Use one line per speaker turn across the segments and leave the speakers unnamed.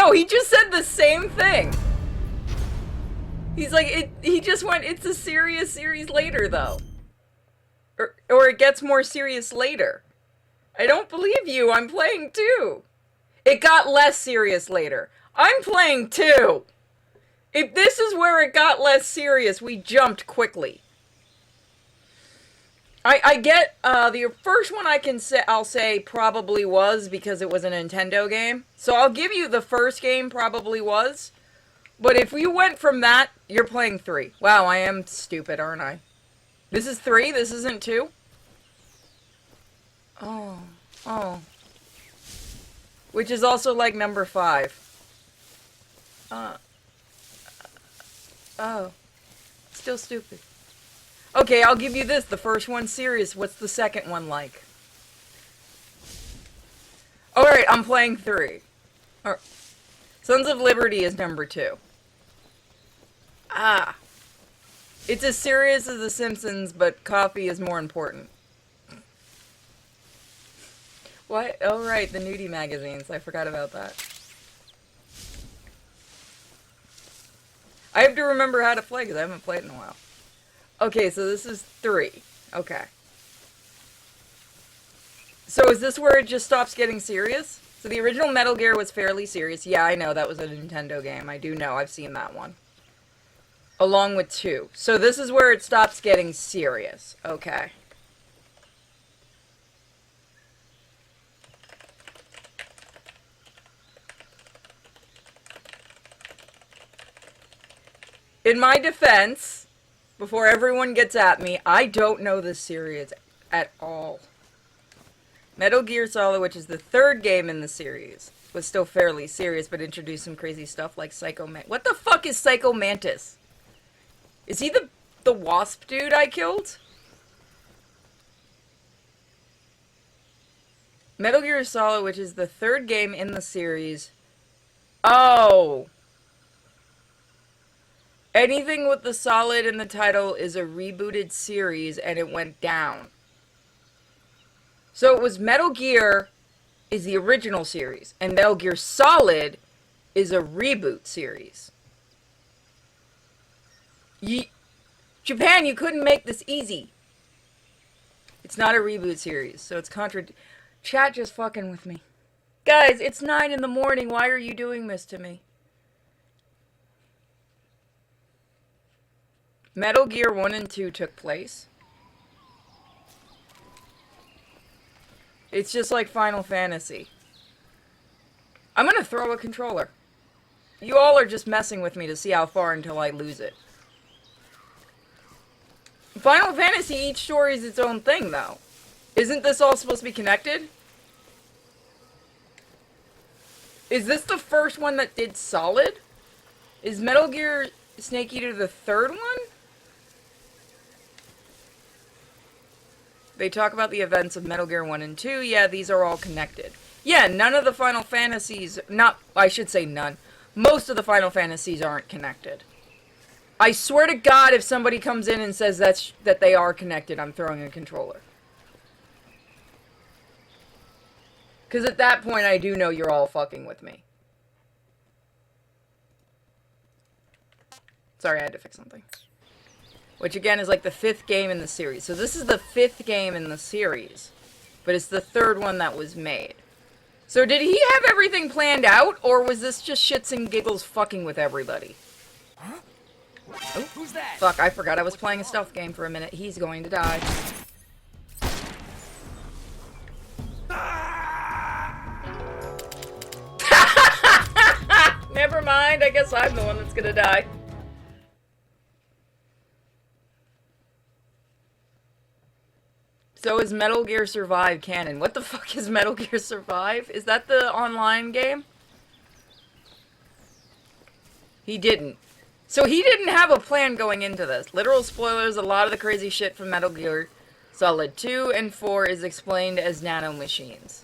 No, he just said the same thing. He's like, he just went, it's a serious series later, though. Or it gets more serious later. I don't believe you. I'm playing 2. It got less serious later. I'm playing 2. If this is where it got less serious, we jumped quickly. I get, the first one I'll say probably was because it was a Nintendo game. So I'll give you the first game probably was. But if you went from that, you're playing 3. Wow, I am stupid, aren't I? This is 3? This isn't 2? Oh. Oh. Which is also like number 5. Oh. Still stupid. Okay, I'll give you this. The first one's serious. What's the second one like? Alright, I'm playing 3. Right. Sons of Liberty is number 2. Ah. It's as serious as The Simpsons, but coffee is more important. What? Oh, right, the nudie magazines. I forgot about that. I have to remember how to play, because I haven't played in a while. Okay, so this is 3. Okay. So is this where it just stops getting serious? So the original Metal Gear was fairly serious. Yeah, I know, that was a Nintendo game. I do know, I've seen that one. Along with 2. So this is where it stops getting serious. Okay. In my defense, before everyone gets at me, I don't know this series at all. Metal Gear Solid, which is the 3rd game in the series, was still fairly serious, but introduced some crazy stuff like Psycho Mantis. What the fuck is Psycho Mantis? Is he the wasp dude I killed? Metal Gear Solid, which is the 3rd game in the series. Oh! Anything with the Solid in the title is a rebooted series, and it went down. So it was Metal Gear is the original series, and Metal Gear Solid is a reboot series. Japan, you couldn't make this easy. It's not a reboot series, so it's Chat just fucking with me. Guys, it's 9 in the morning. Why are you doing this to me? Metal Gear 1 and 2 took place. It's just like Final Fantasy. I'm gonna throw a controller. You all are just messing with me to see how far until I lose it. Final Fantasy, each story is its own thing, though. Isn't this all supposed to be connected? Is this the first one that did Solid? Is Metal Gear Snake Eater the 3rd one? They talk about the events of Metal Gear 1 and 2. Yeah, these are all connected. Yeah, none of the Final Fantasies... I should say none. Most of the Final Fantasies aren't connected. I swear to God, if somebody comes in and says that they are connected, I'm throwing a controller. Because at that point, I do know you're all fucking with me. Sorry, I had to fix something. Which, again, is like the 5th game in the series. So this is the 5th game in the series. But it's the 3rd one that was made. So did he have everything planned out? Or was this just shits and giggles fucking with everybody?
Huh?
Oh,
who's that?
Fuck, I forgot I was playing a stealth game for a minute. He's going to die. Never mind, I guess I'm the one that's gonna die. So is Metal Gear Survive canon? What the fuck is Metal Gear Survive? Is that the online game? He didn't. So he didn't have a plan going into this. Literal spoilers, a lot of the crazy shit from Metal Gear Solid 2 and 4 is explained as nanomachines.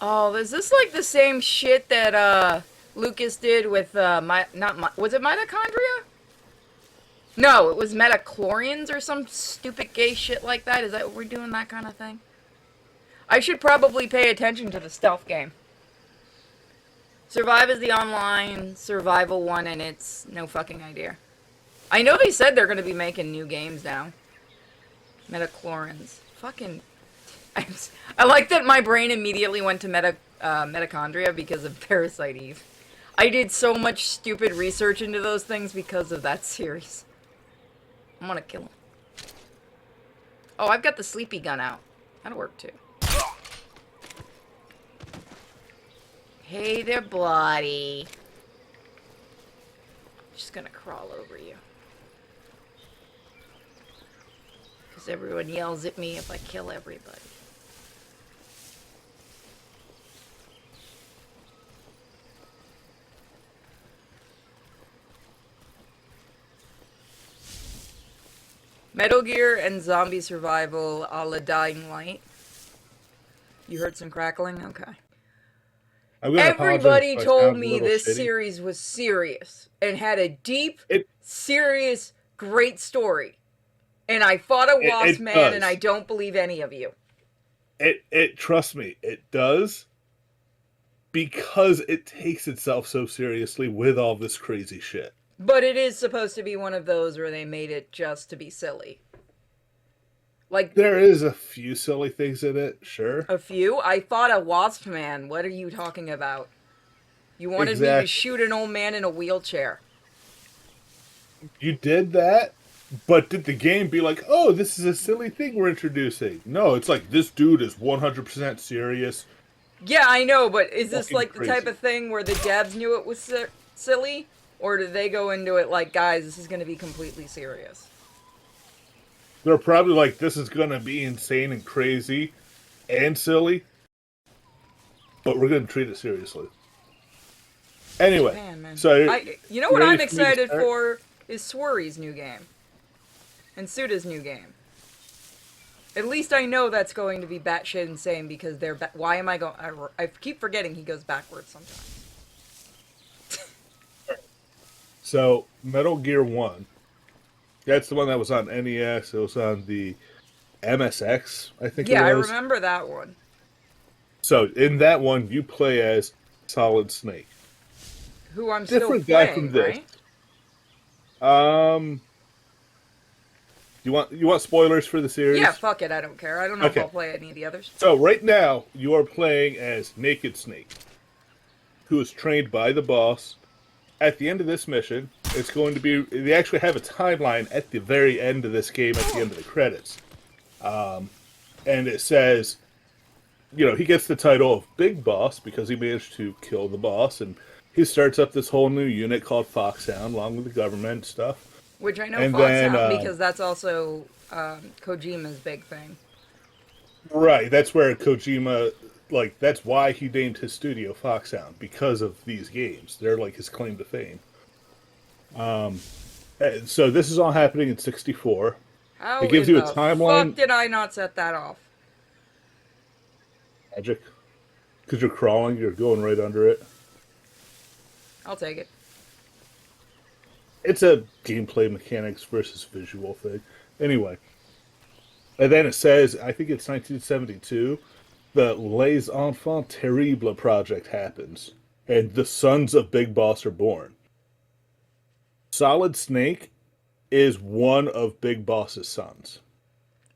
Oh, is this like the same shit that, Lucas did with, was it mitochondria? No, it was metachlorians or some stupid gay shit like that. Is that what we're doing, that kind of thing? I should probably pay attention to the stealth game. Survive is the online survival one, and it's no fucking idea. I know they said they're going to be making new games now. Metachlorins. Fucking... I like that my brain immediately went to mitochondria because of Parasite Eve. I did so much stupid research into those things because of that series. I'm gonna kill him. Oh, I've got the sleepy gun out. That'll work too. Hey there, bloody. Just gonna crawl over you. Because everyone yells at me if I kill everybody. Metal Gear and Zombie Survival a la Dying Light. You heard some crackling? Okay. Everybody told me this series was serious and had a deep, serious, great story. And I fought a wasp man, and I don't believe any of you.
Trust me, it does. Because it takes itself so seriously with all this crazy shit.
But it is supposed to be one of those where they made it just to be silly. Like,
there is a few silly things in it, sure.
A few? I fought a wasp man. What are you talking about? You wanted me to shoot an old man in a wheelchair.
You did that? But did the game be like, oh, this is a silly thing we're introducing? No, it's like, this dude is 100% serious.
Yeah, I know, but is this like the type of thing where the devs knew it was silly? Or did they go into it like, guys, this is going to be completely serious?
They're probably like, this is going to be insane and crazy and silly, but we're going to treat it seriously. Anyway,
man.
So
you know what I'm excited for is Swery's new game. And Suda's new game. At least I know that's going to be batshit insane because they're... Why am I going... I keep forgetting he goes backwards sometimes.
So, Metal Gear 1. That's the one that was on NES. It was on the MSX, I think it was.
Yeah, I remember that one.
So, in that one, you play as Solid Snake.
Who I'm different still playing, guy from this.
Right? You want spoilers for the series?
Yeah, fuck it, I don't care. I don't know if I'll play any of the others.
So, right now, you are playing as Naked Snake, who is trained by the boss. At the end of this mission, it's going to be... They actually have a timeline at the very end of this game, at the end of the credits. And it says, you know, he gets the title of Big Boss because he managed to kill the boss, and he starts up this whole new unit called Foxhound, along with the government stuff.
Which I know Foxhound because that's also Kojima's big thing.
Right, that's where Kojima... Like, that's why he named his studio Foxhound, because of these games. They're, like, his claim to fame. So this is all happening in 64.
How
it gives you a timeline.
Fuck did I not set that off?
Magic. Because you're crawling, you're going right under it.
I'll take it.
It's a gameplay mechanics versus visual thing. Anyway. And then it says, I think it's 1972... the Les Enfants Terribles project happens, and the sons of Big Boss are born. Solid Snake is one of Big Boss's sons.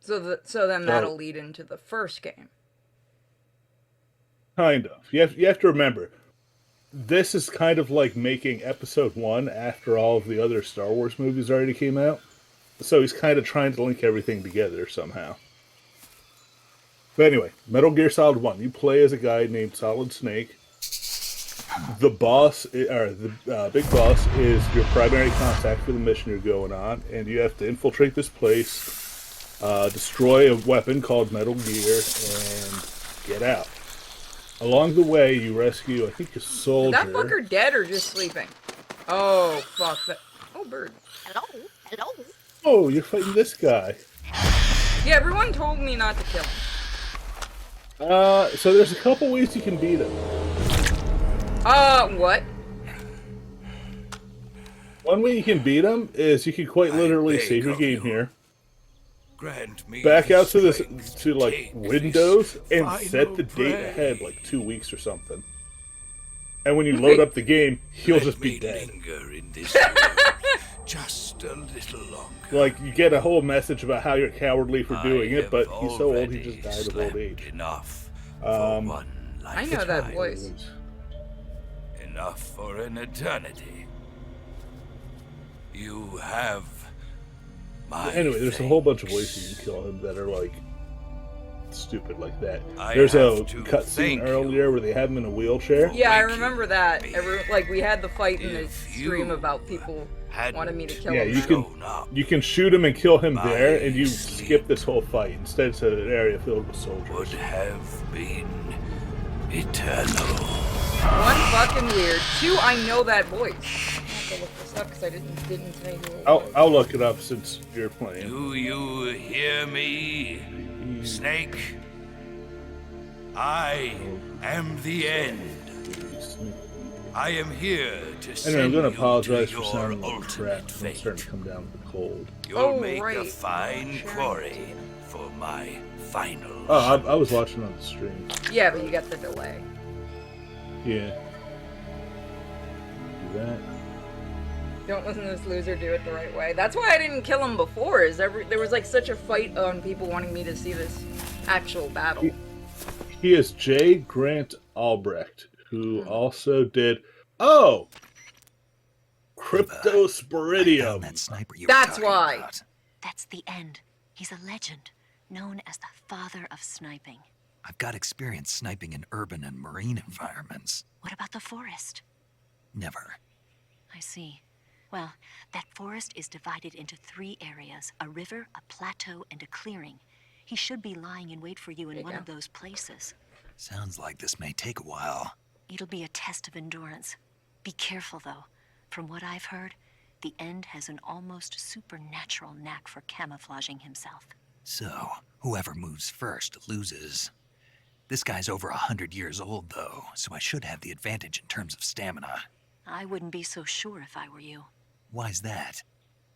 So then that'll lead into the first game.
Kind of. You have to remember, this is kind of like making Episode 1 after all of the other Star Wars movies already came out. So he's kind of trying to link everything together somehow. But anyway, Metal Gear Solid 1. You play as a guy named Solid Snake. The boss, or the Big Boss, is your primary contact for the mission you're going on, and you have to infiltrate this place, destroy a weapon called Metal Gear, and get out. Along the way, you rescue, I think, a soldier.
Is that fucker dead or just sleeping? Oh, fuck. Oh, bird.
Hello? Hello?
Oh, you're fighting this guy.
Yeah, everyone told me not to kill him.
So there's a couple ways you can beat him.
What?
One way you can beat him is you can quite literally save your game here.
Grant me
back out to this Windows and set the date ahead like 2 weeks or something. And when you load up the game, he'll
Let
just be
me
dead.
linger in this world just a little longer.
Like, you get a whole message about how you're cowardly for doing
I
it, but
have
he's so old he
already
just died of old
slept
age.
Enough for one
I
lifetime.
know that voice.
Enough for an eternity. You have my
Anyway, there's a
thanks.
whole bunch of ways you can kill him that are, like, stupid like that.
I
There's a
have to
cutscene
thank
earlier
you
where they have him in a wheelchair.
Yeah, I
Waking
remember that.
me.
Like, we had the fight in the
If
stream
you
about people wanting me to kill
Yeah,
him.
you
then.
can
shown up,
you can shoot him and kill him
My
there, and you
sleep
skip this whole fight. Instead, it's an area filled with
would
soldiers.
have been eternal.
One, fucking weird. Two, I know that voice. I have to look this up because I didn't say who it was.
I'll look it up since you're playing.
Do you hear me, Snake? I am the end. I am here to send
Anyway, I'm going to
you
apologize
to
for
your
sounding like
ultimate
crap. I'm
fate.
starting to come down with the cold.
You'll
Oh,
make a
right.
fine
Sure.
quarry for my final.
Oh, I was watching on the stream.
Yeah, but you got the delay.
Yeah. Do that.
Don't listen to this loser do it the right way. That's why I didn't kill him before, is there was like such a fight on people wanting me to see this actual battle.
He is J. Grant Albrecht, who also did... Oh! Cryptosporidium.
That sniper you
That's
were talking
why.
about.
That's the end. He's a legend, known as the father of sniping.
I've got experience sniping in urban and marine environments.
What about the forest?
Never.
I see. Well, that forest is divided into 3 areas, a river, a plateau, and a clearing. He should be lying in wait for you in one of those places.
Sounds like this may take a while.
It'll be a test of endurance. Be careful, though. From what I've heard, the End has an almost supernatural knack for camouflaging himself.
So, whoever moves first loses. This guy's over 100 years old, though, so I should have the advantage in terms of stamina.
I wouldn't be so sure if I were you.
Why's that?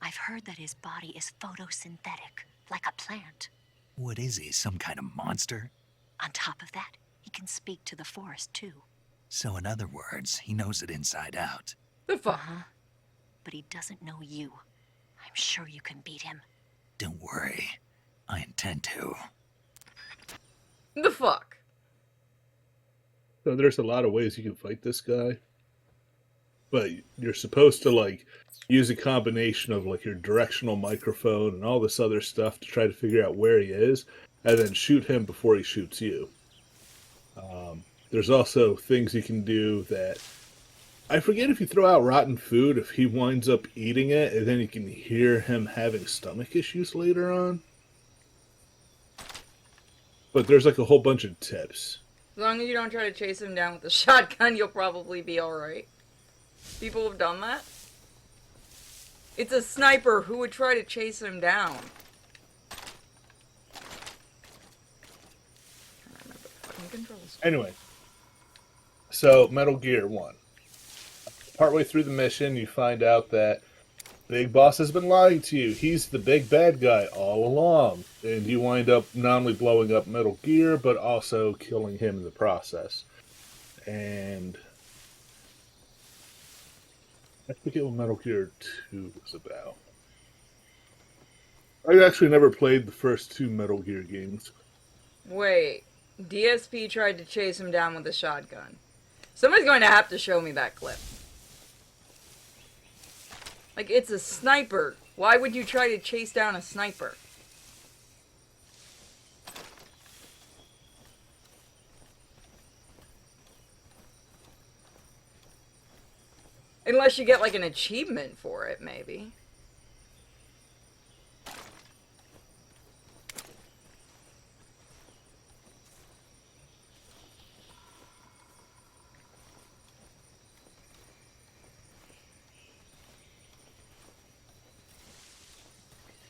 I've heard that his body is photosynthetic, like a plant.
What is he, some kind of monster?
On top of that, he can speak to the forest, too.
So in other words, he knows it inside out.
The fuck?
Uh-huh. But he doesn't know you. I'm sure you can beat him.
Don't worry. I intend to.
The fuck?
So there's a lot of ways you can fight this guy. But you're supposed to, like, use a combination of, like, your directional microphone and all this other stuff to try to figure out where he is, and then shoot him before he shoots you. There's also things you can do that... I forget if you throw out rotten food, if he winds up eating it, and then you can hear him having stomach issues later on. But there's, like, a whole bunch of tips.
As long as you don't try to chase him down with a shotgun, you'll probably be alright. People have done that. It's a sniper. Who would try to chase him down? I don't remember the fucking controls.
Anyway, so Metal Gear 1. Partway through the mission, you find out that Big Boss has been lying to you. He's the big bad guy all along. And you wind up not only blowing up Metal Gear, but also killing him in the process. And I forget what Metal Gear 2 was about. I actually never played the first 2 Metal Gear games.
Wait. DSP tried to chase him down with a shotgun. Somebody's going to have to show me that clip. Like, it's a sniper. Why would you try to chase down a sniper? Unless you get, like, an achievement for it, maybe.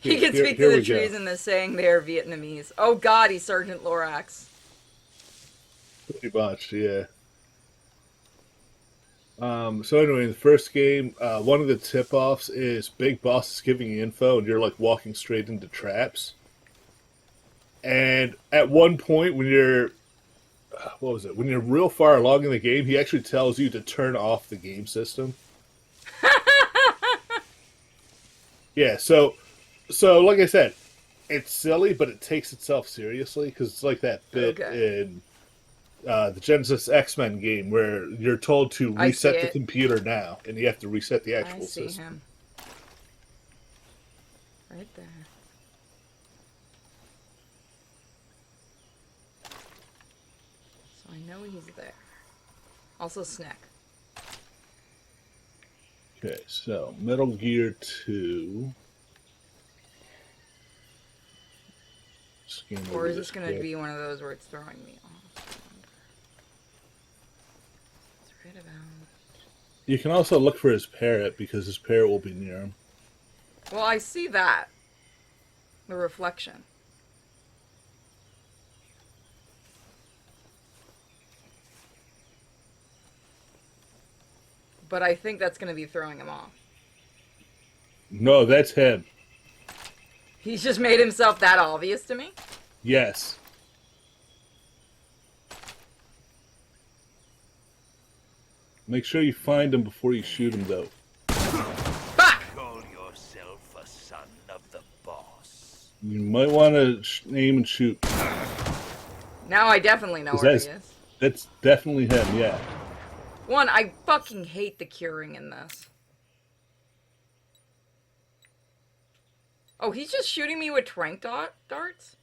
He can speak to the trees and they're saying they're Vietnamese. Oh god, he's Sergeant Lorax.
Pretty much, yeah. So anyway, in the first game, one of the tip-offs is Big Boss is giving you info and you're like walking straight into traps. And at one point when you're what was it? When you're real far along in the game, he actually tells you to turn off the game system. Yeah, so like I said, it's silly, but it takes itself seriously because it's like that bit in the Genesis X-Men game where you're told to reset the computer now, and you have to reset the actual system. I see him.
Right there. So I know he's there. Also Snack.
Okay, so Metal Gear 2.
Or is this going to be one of those where it's throwing me off? It's right about...
You can also look for his parrot because his parrot will be near him.
Well, I see that. The reflection. But I think that's going to be throwing him off.
No, that's him.
He's just made himself that obvious to me?
Yes. Make sure you find him before you shoot him, though.
Back!
Call yourself a son of the boss.
You might want to aim and shoot.
Now I definitely know where he is.
That's definitely him, yeah.
One, I fucking hate the curing in this. Oh, he's just shooting me with tranq darts?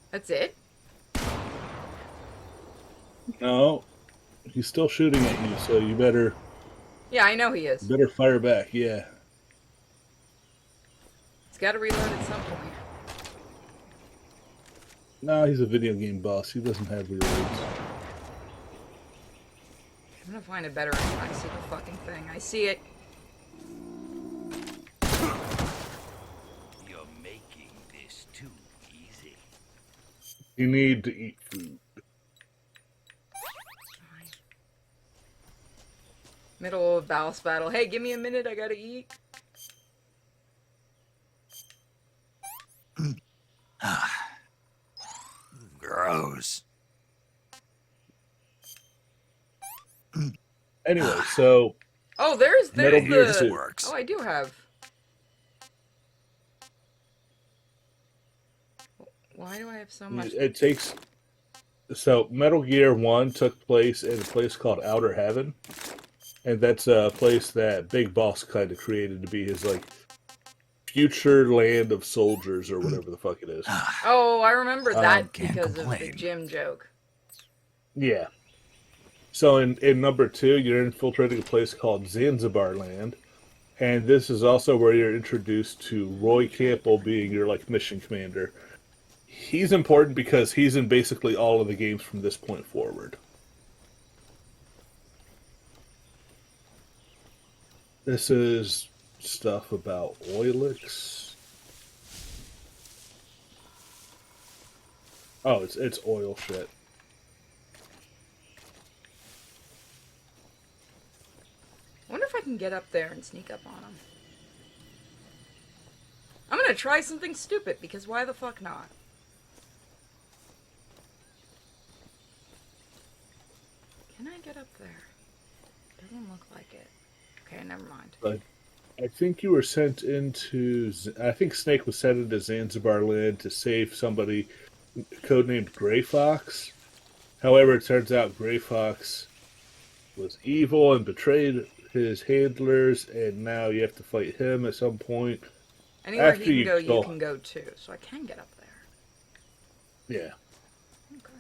That's it?
No. He's still shooting at you, so you better...
Yeah, I know he is.
Better fire back, yeah.
He's got to reload at some point.
No, he's a video game boss. He doesn't have reloads.
I'm gonna find a better angle. I see the fucking thing. I see it.
You're making this too easy.
You need to eat food.
Middle of boss battle. Hey, give me a minute. I gotta eat.
Gross.
Anyway, so...
Oh, there's
Metal Gear
the...
2
works.
Oh, I do have... Why do I have so much...
It takes... So, Metal Gear 1 took place in a place called Outer Heaven. And that's a place that Big Boss kind of created to be his, like, future land of soldiers or whatever the fuck it is.
Oh, I remember that
can't
because
complain.
of the gym joke.
Yeah. So in number 2, you're infiltrating a place called Zanzibar Land. And this is also where you're introduced to Roy Campbell being your, like, mission commander. He's important because he's in basically all of the games from this point forward. This is stuff about Oilix. Oh, it's oil shit.
I wonder if I can get up there and sneak up on him. I'm gonna try something stupid, because why the fuck not? Can I get up there? Doesn't look like it. Okay, never mind.
I think you were sent into... I think Snake was sent into Zanzibar Land to save somebody codenamed Gray Fox. However, it turns out Gray Fox was evil and betrayed his handlers, and now you have to fight him at some point.
Anywhere
After
he can go,
kill...
you can go too. So I can get up there.
Yeah.
Okay.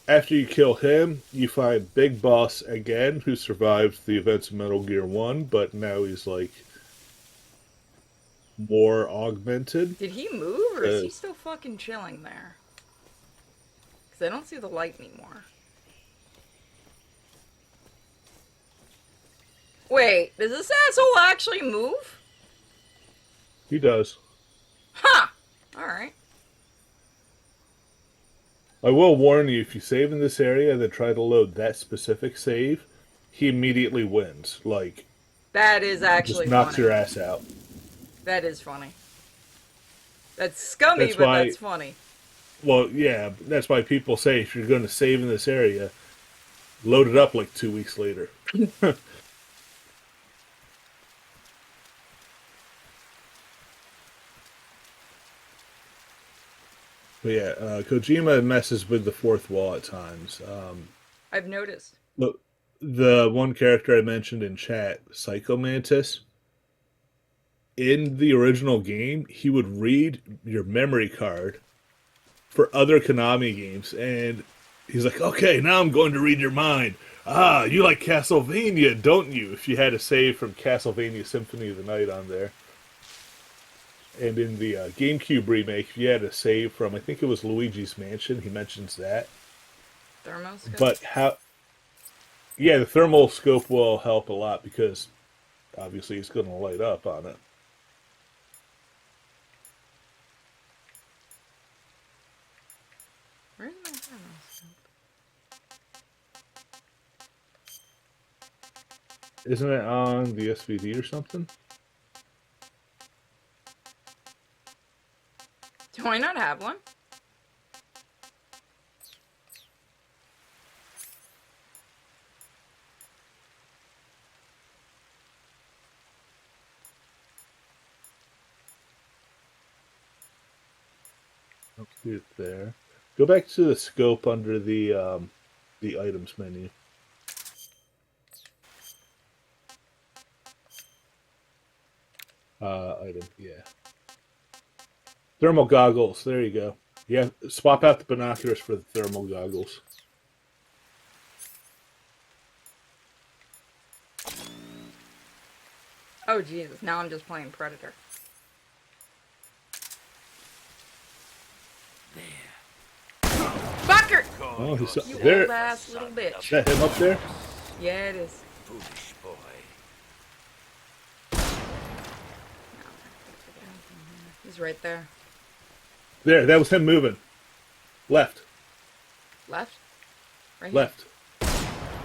After you kill him, you find Big Boss again, who survived the events of Metal Gear 1, but now he's, like, more augmented.
Did he move, or is he still fucking chilling there? Because I don't see the light anymore. Wait, does this asshole actually move?
He does.
Ha! Alright.
I will warn you, if you save in this area and then try to load that specific save, he immediately wins. Like,
That is actually
just knocks
funny.
your ass out.
That is funny. That's scummy,
That's
but
why-
that's funny.
Well, yeah, that's why people say if you're going to save in this area, load it up like 2 weeks later. But yeah, Kojima messes with the fourth wall at times.
I've noticed.
Look, the one character I mentioned in chat, Psycho Mantis, in the original game, he would read your memory card for other Konami games, and he's like, okay, now I'm going to read your mind. Ah, you like Castlevania, don't you? If you had a save from Castlevania Symphony of the Night on there. And in the GameCube remake, if you had a save from, I think it was Luigi's Mansion, he mentions that.
Thermoscope.
But how... Yeah, the thermal scope will help a lot because obviously it's going to light up on it.
Where's my thermoscope?
Isn't it on the SVD or something?
Do I not have one?
Don't see it there. Go back to the scope under the items menu. Item, yeah. Thermal goggles, there you go. Yeah, swap out the binoculars for the thermal goggles.
Oh Jesus! Now I'm just playing Predator. Fucker!
Oh, he's
You
there.
old ass little bitch.
Is that him up there?
Yeah, it is.
Foolish boy.
He's right there.
There, that was him moving. Left,
Left? Right here.
left,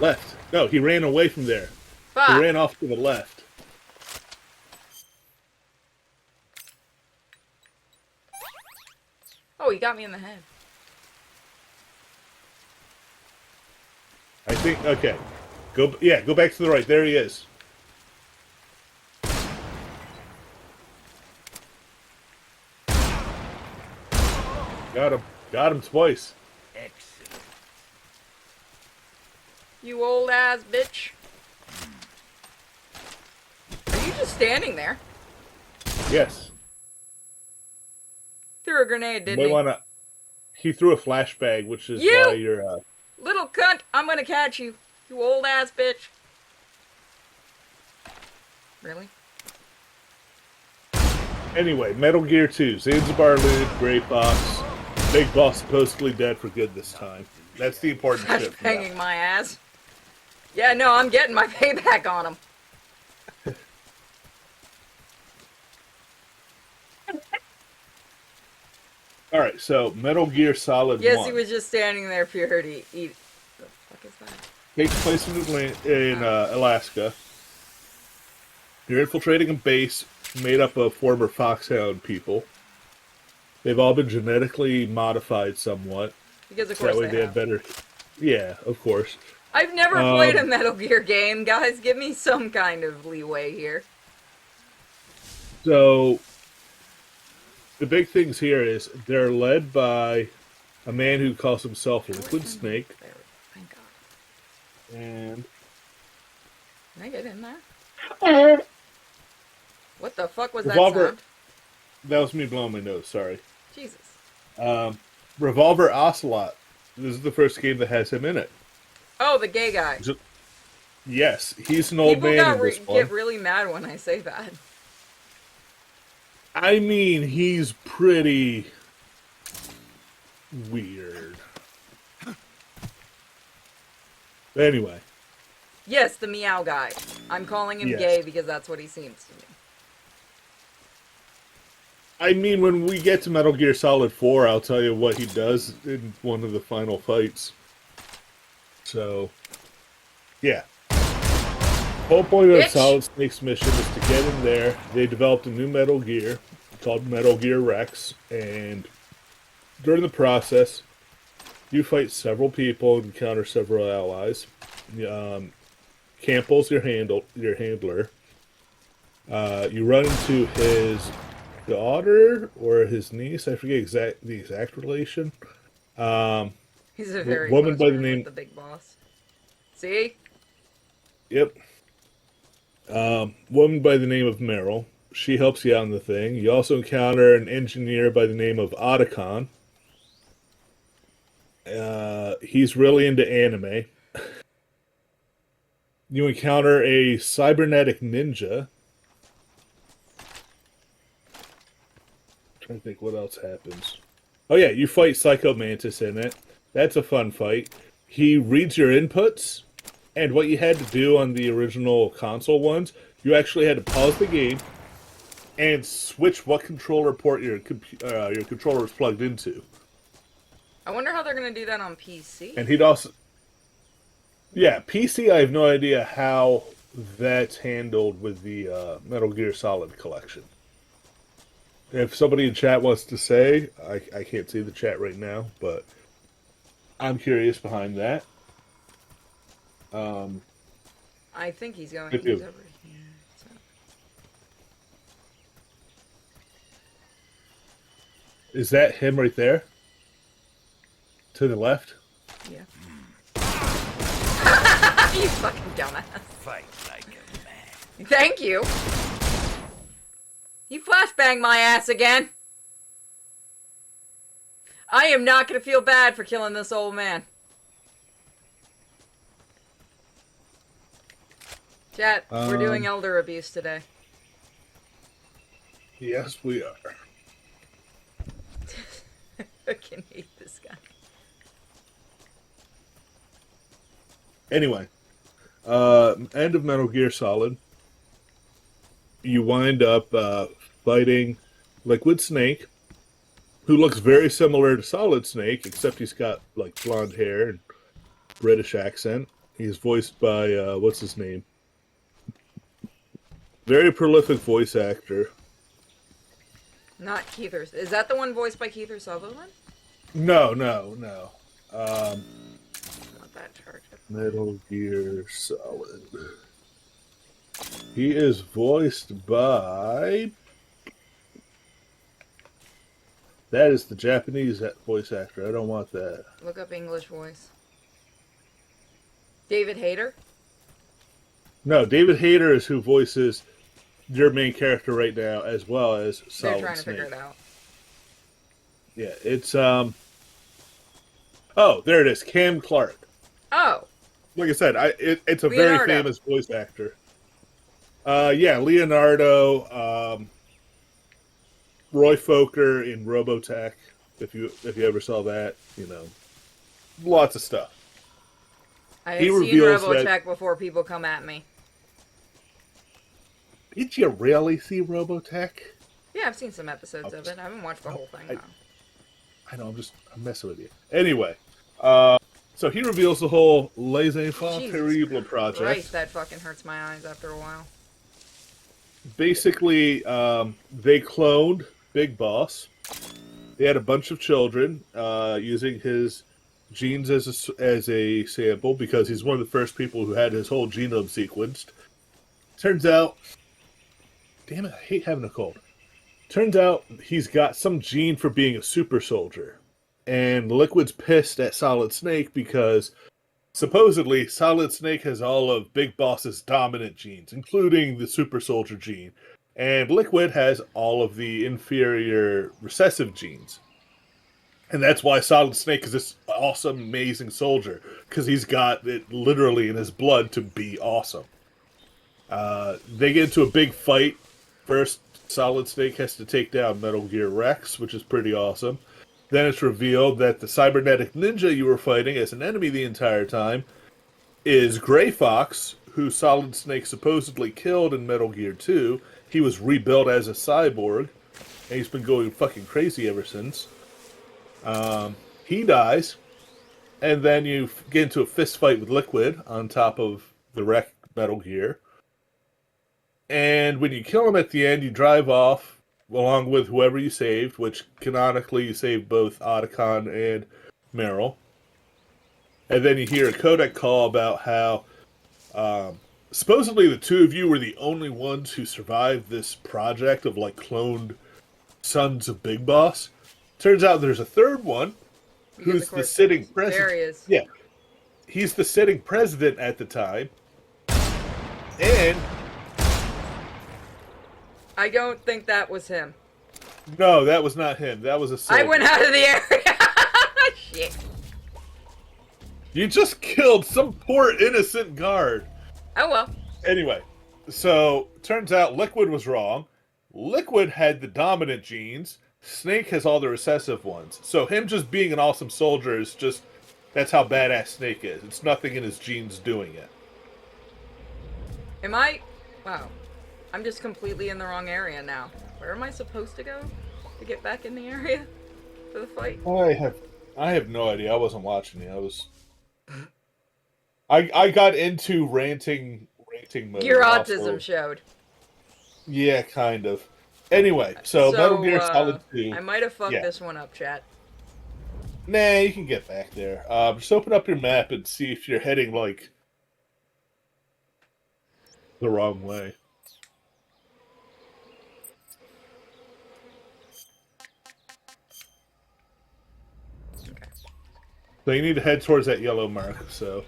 left. No, he ran away from there.
Fuck!
He ran off to the left.
Oh, he got me in the head.
I think, okay. Go back to the right. There he is. Got him twice.
Excellent.
You old ass bitch. Are you just standing there?
Yes.
Threw a grenade, didn't he?
He threw a flashbang, which is
You!
why you're,
Little cunt, I'm gonna catch you. You old ass bitch. Really?
Anyway, Metal Gear 2, Zanzibar Loot, Grey Fox, Big Boss supposedly dead for good this time. That's the important
Flash
shit.
banging my ass. Yeah, no, I'm getting my payback on him.
Alright, so Metal Gear Solid 1
Yes, he was just standing there purity. Eat. The fuck is that?
takes place in Alaska. You're infiltrating a base made up of former Foxhound people. They've all been genetically modified somewhat.
Because of
So that
course
way
they
they
have.
have better... Yeah, of course.
I've never played a Metal Gear game, guys. Give me some kind of leeway here.
So, the big things here is they're led by a man who calls himself Liquid Snake.
There, thank God.
And
Can I get in there? What the fuck was
Revolver.
that sound?
that was me blowing my nose, sorry.
Jesus.
Revolver Ocelot. This is the first game that has him in it.
Oh, the gay guy.
Yes, he's an old
People
man in this one.
get really mad when I say that.
I mean, he's pretty weird. Anyway,
Yes, the meow guy. I'm calling him
Yes.
gay because that's what he seems to me.
I mean, when we get to Metal Gear Solid 4, I'll tell you what he does in one of the final fights. So, yeah. Whole point of
Bitch.
Solid Snake's mission is to get in there. They developed a new Metal Gear. called Metal Gear Rex, and during the process, you fight several people and encounter several allies. Campbell's your handler. You run into his daughter or his niece. I forget the exact relation.
He's a very
woman
close
by the
friend
name.
with the big boss. See?
Yep. Woman by the name of Meryl. She helps you out in the thing. You also encounter an engineer by the name of Otacon. He's really into anime. You encounter a cybernetic ninja. I'm trying to think what else happens. Oh yeah, you fight Psycho Mantis in it. That's a fun fight. He reads your inputs, and what you had to do on the original console ones, you actually had to pause the game and switch what controller port your controller was plugged into.
I wonder how they're going to do that on PC.
And he'd also... Yeah, PC, I have no idea how that's handled with the Metal Gear Solid collection. If somebody in chat wants to say, I can't see the chat right now, but I'm curious behind that.
I think he's going.
He's
over here. So.
Is that him right there? To the left?
Yeah. You fucking dumbass.
Fight like a man.
Thank you. You flashbanged my ass again. I am not going to feel bad for killing this old man. Chat, we're doing elder abuse today.
Yes, we are.
I fucking hate this guy.
Anyway, end of Metal Gear Solid. You wind up fighting Liquid Snake, who looks very similar to Solid Snake, except he's got like blonde hair and British accent. He's voiced by what's his name? Very prolific voice actor.
Not Keither. Is that the one voiced by Keither Sutherland?
No.
Not that charge.
Metal Gear Solid. He is voiced by... That is the Japanese voice actor. I don't want that.
Look up English voice. David Hayter?
No, David Hayter is who voices your main character right now, as well as Solid
They're trying to
Snake.
figure it out.
Yeah, it's Oh, there it is, Cam Clark.
Oh,
Like I said, it's a
Leonardo.
very famous voice actor. Yeah, Leonardo, Roy Fokker in Robotech. If you ever saw that, lots of stuff.
I have
He
seen
reveals
Robotech
that-
before people come at me.
Did you really see Robotech?
Yeah, I've seen some episodes of it. I haven't watched the whole thing, though.
I know, I'm messing with you. Anyway, so he reveals the whole Les Enfants
Jesus
Terribles project.
Christ, that fucking hurts my eyes after a while.
Basically, they cloned Big Boss. They had a bunch of children using his genes as a sample because he's one of the first people who had his whole genome sequenced. Turns out, damn it, I hate having a cold. Turns out he's got some gene for being a super soldier. And Liquid's pissed at Solid Snake because supposedly Solid Snake has all of Big Boss's dominant genes, including the super soldier gene. And Liquid has all of the inferior recessive genes. And that's why Solid Snake is this awesome, amazing soldier. Because he's got it literally in his blood to be awesome. They get into a big fight. First, Solid Snake has to take down Metal Gear Rex, which is pretty awesome. Then it's revealed that the cybernetic ninja you were fighting as an enemy the entire time is Gray Fox, who Solid Snake supposedly killed in Metal Gear 2. He was rebuilt as a cyborg, and he's been going fucking crazy ever since. He dies, and then you get into a fist fight with Liquid on top of the wrecked Metal Gear. And when you kill him at the end, you drive off, along with whoever you saved, which canonically you saved both Otacon and Meryl. And then you hear a codec call about how supposedly the two of you were the only ones who survived this project of like cloned sons of Big Boss. Turns out there's a third one
Because,
who's
of
the
course,
sitting
there
president.
he is.
Yeah, he's the sitting president at the time, and
I don't think that was him.
no, that was not him. That was a soldier.
I went out of the area. Shit.
You just killed some poor innocent guard.
Oh well.
Anyway, so turns out Liquid was wrong. Liquid had the dominant genes. Snake has all the recessive ones. So him just being an awesome soldier is just, that's how badass Snake is. It's nothing in his genes doing it.
Am I? Wow. I'm just completely in the wrong area now. Where am I supposed to go to get back in the area for the fight?
I have no idea. I wasn't watching it. I got into ranting mode.
Your
also.
autism showed.
Yeah, kind of. Anyway, so Metal Gear Solid 2.
I might have fucked this one up, chat.
Nah, you can get back there. Just open up your map and see if you're heading, like, the wrong way.
Okay.
So you need to head towards that yellow mark, so...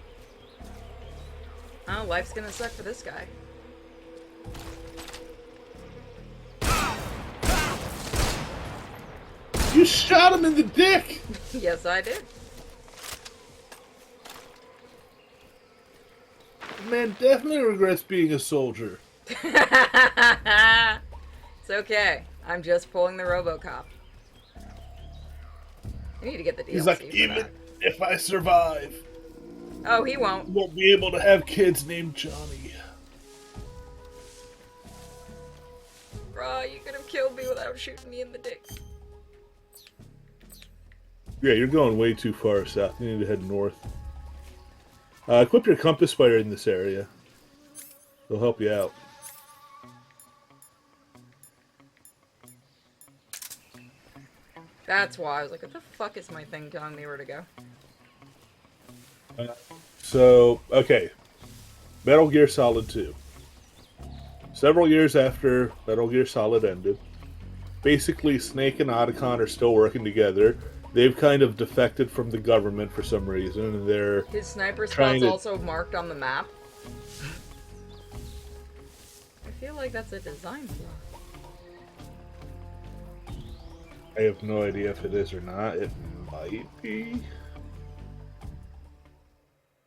Oh, life's gonna suck for this guy.
You shot him in the dick!
Yes, I did.
Man definitely regrets being a soldier.
It's okay. I'm just pulling the RoboCop. I need to get the DLC
He's like,
for
even
that.
if I survive,
Oh, he won't.
I won't be able to have kids named Johnny.
Bruh, you could have killed me without shooting me in the dick.
Yeah, you're going way too far south. You need to head north. Equip your compass fire in this area. They'll help you out.
That's why I was like, what the fuck is my thing telling me where to go?
So, okay. Metal Gear Solid 2. Several years after Metal Gear Solid ended, basically Snake and Otacon are still working together. They've kind of defected from the government for some reason, and they're
His sniper
trying
spot's
to...
also marked on the map. I feel like that's a design flaw.
I have no idea if it is or not. It might be.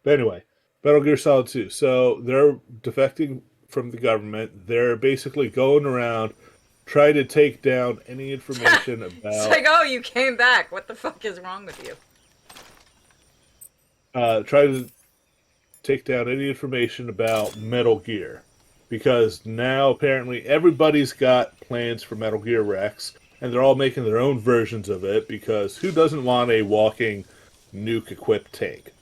But anyway, Metal Gear Solid 2. So they're defecting from the government. They're basically going around trying to take down any information about...
It's like, oh, you came back. What the fuck is wrong with you?
Try to take down any information about Metal Gear. Because now, apparently, everybody's got plans for Metal Gear Rex, and they're all making their own versions of it, because who doesn't want a walking, nuke-equipped tank?